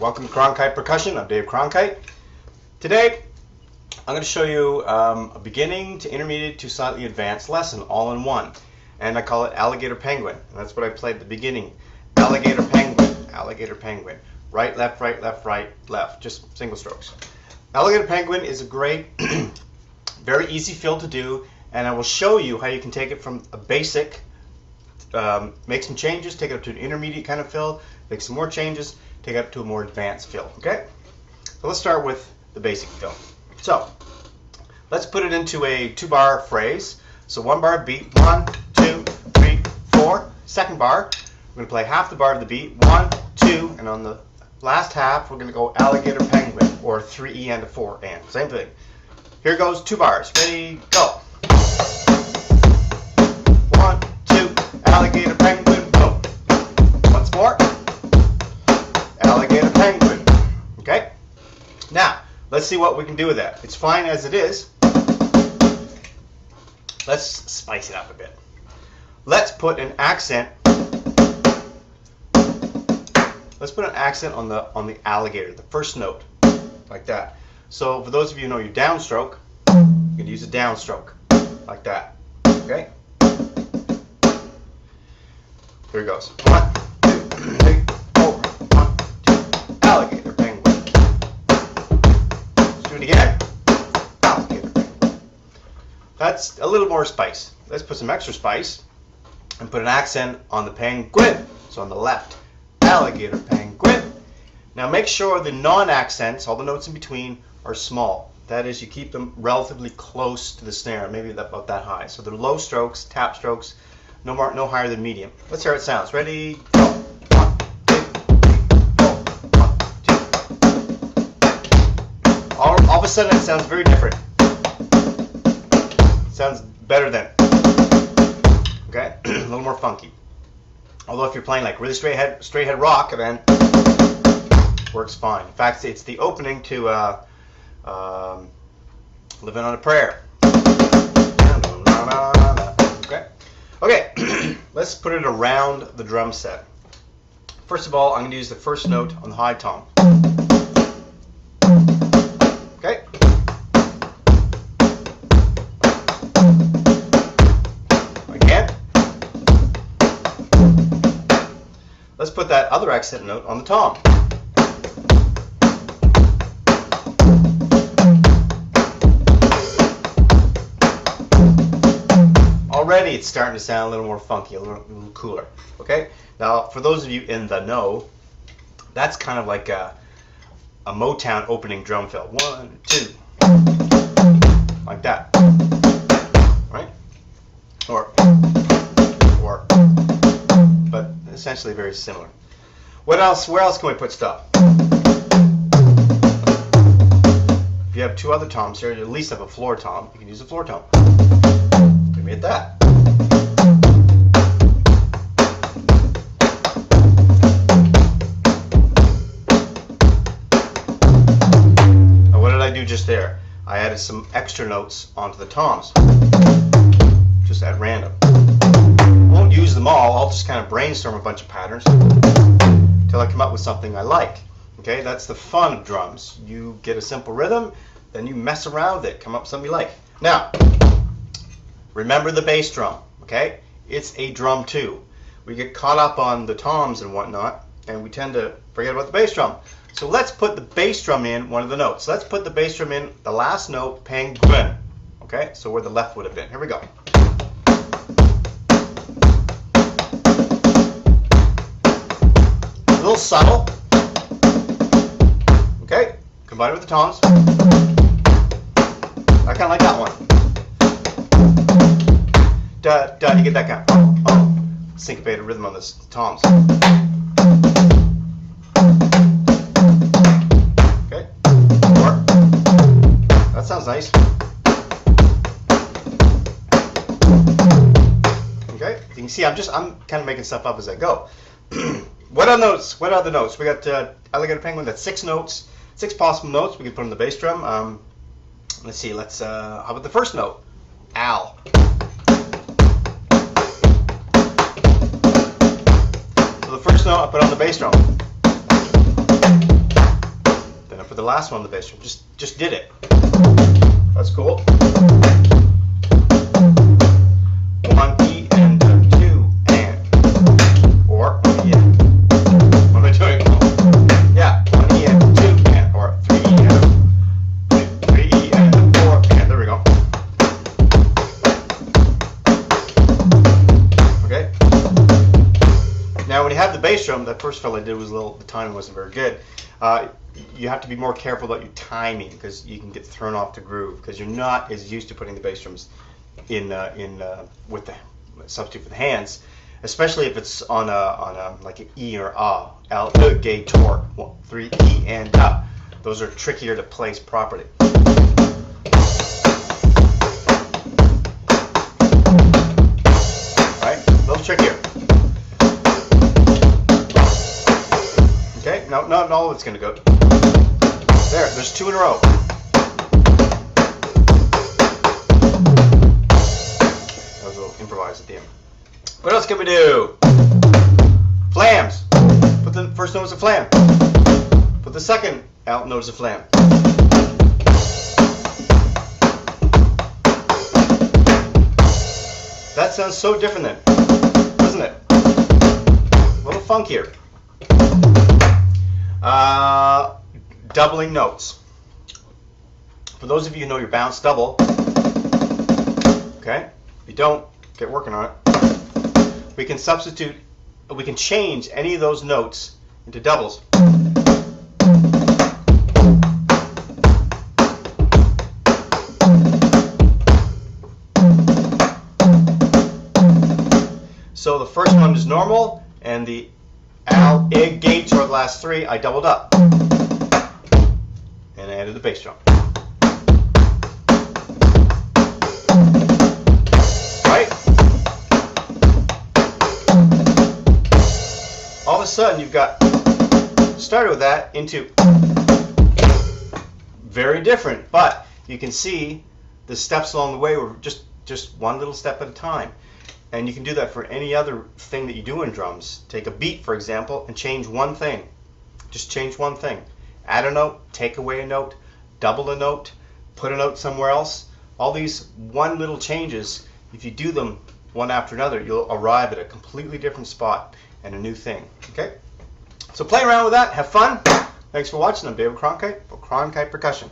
Welcome to Cronkite Percussion. I'm Dave Cronkite. Today I'm going to show you a beginning to intermediate to slightly advanced lesson all in one, and I call it Alligator Penguin, and that's what I played at the beginning. Alligator Penguin, Alligator Penguin. Right, left, left, just single strokes. Alligator Penguin is a great, very easy fill to do, and I will show you how you can take it from a basic, make some changes, take it up to an intermediate kind of fill, make some more changes, take it up to a more advanced fill. Okay? So let's start with the basic fill. So let's put it into a 2-bar phrase. So 1 bar beat, 1, 2, 3, 4. Second bar, we're going to play half the bar of the beat, 1, 2, and on the last half we're going to go Alligator Penguin, or 3 and a 4 and. Same thing. Here goes 2 bars. Ready, go. 1, 2, Alligator Penguin, boom. Once more. Alligator Penguin. Okay? Now, let's see what we can do with that. It's fine as it is. Let's spice it up a bit. Let's put an accent. Let's put an accent on the alligator, the first note, like that. So for those of you who know your downstroke, you can use a downstroke, like that. Okay? Here it goes. 1, 2, 3, 4. 1, 2, Alligator Penguin. Let's do it again. Alligator Penguin. That's a little more spice. Let's put some extra spice and put an accent on the penguin. So on the left. Alligator Penguin. Now make sure the non-accents, all the notes in between, are small. That is, you keep them relatively close to the snare, maybe about that high. So they're low strokes, tap strokes, no higher than medium. Let's hear how it sounds. Ready? Go. 1, 2, 3, 4. 1, 2. All of a sudden it sounds very different. It sounds better then. Okay? A little more funky. Although if you're playing like really straight head rock, then works fine. In fact, it's the opening to Living on a Prayer. Okay. Okay. Let's put it around the drum set. First of all, I'm going to use the first note on the high tom. Okay. Let's put that other accent note on the tom. Already it's starting to sound a little more funky, a little cooler. Okay? Now, for those of you in the know, that's kind of like a Motown opening drum fill. 1, 2. Like that. Right? Or but essentially very similar. What else? Where else can we put stuff? If you have 2 other toms here, you at least have a floor tom. You can use a floor tom. Leave me at that. Now, what did I do just there? I added some extra notes onto the toms, just at random. Won't use them all. I'll just kind of brainstorm a bunch of patterns until I come up with something I like. Okay, that's the fun of drums. You get a simple rhythm, then you mess around with it, come up with something you like. Now, remember the bass drum. Okay, it's a drum too. We get caught up on the toms and whatnot, and we tend to forget about the bass drum. So let's put the bass drum in one of the notes. Let's put the bass drum in the last note, penguin. Okay, so where the left would have been. Here we go. A little subtle. Okay, combine it with the toms. I kind of like that one. Da, da, you get that kind of syncopated rhythm on the toms. Okay, more. That sounds nice. Okay, you can see I'm kind of making stuff up as I go. What are notes? What are the notes? We got Alligator Penguin. That's 6 notes, 6 possible notes. We can put on the bass drum. Let's see. How about the first note? Al. So the first note I put on the bass drum. for the last one on the bass drum. Just did it. That's cool. 1 E and 2 and, or 1 E and. What am I doing? Yeah, 1 E and 2 and, or 3 E and 3 E and 4 and. There we go. Okay. Now, when you have the bass drum, that first fill I did was the timing wasn't very good. You have to be more careful about your timing because you can get thrown off the groove because you're not as used to putting the bass drums in with the substitute for the hands, especially if it's on a like an E or A, alligator, 3 E and A. Those are trickier to place properly. Right, a little trickier. Okay, no, not all of it's going to go. There's 2 in a row. That was a little improvised at the end. What else can we do? Flams. Put the first note as a flam. Put the second out note as a flam. That sounds so different then, doesn't it? A little funkier. Doubling notes. For those of you who know your bounce double, okay, if you don't, get working on it. We can substitute, we can change any of those notes into doubles. So the first one is normal, and the alligator, the last 3, I doubled up. And I added the bass drum. Right? All of a sudden you've got, started with that into very different, but you can see the steps along the way were just one little step at a time. And you can do that for any other thing that you do in drums. Take a beat, for example, and change one thing. Just change one thing. Add a note, take away a note, double a note, put a note somewhere else. All these one little changes, if you do them one after another, you'll arrive at a completely different spot and a new thing. Okay? So play around with that, have fun. Thanks for watching. I'm David Cronkite for Cronkite Percussion.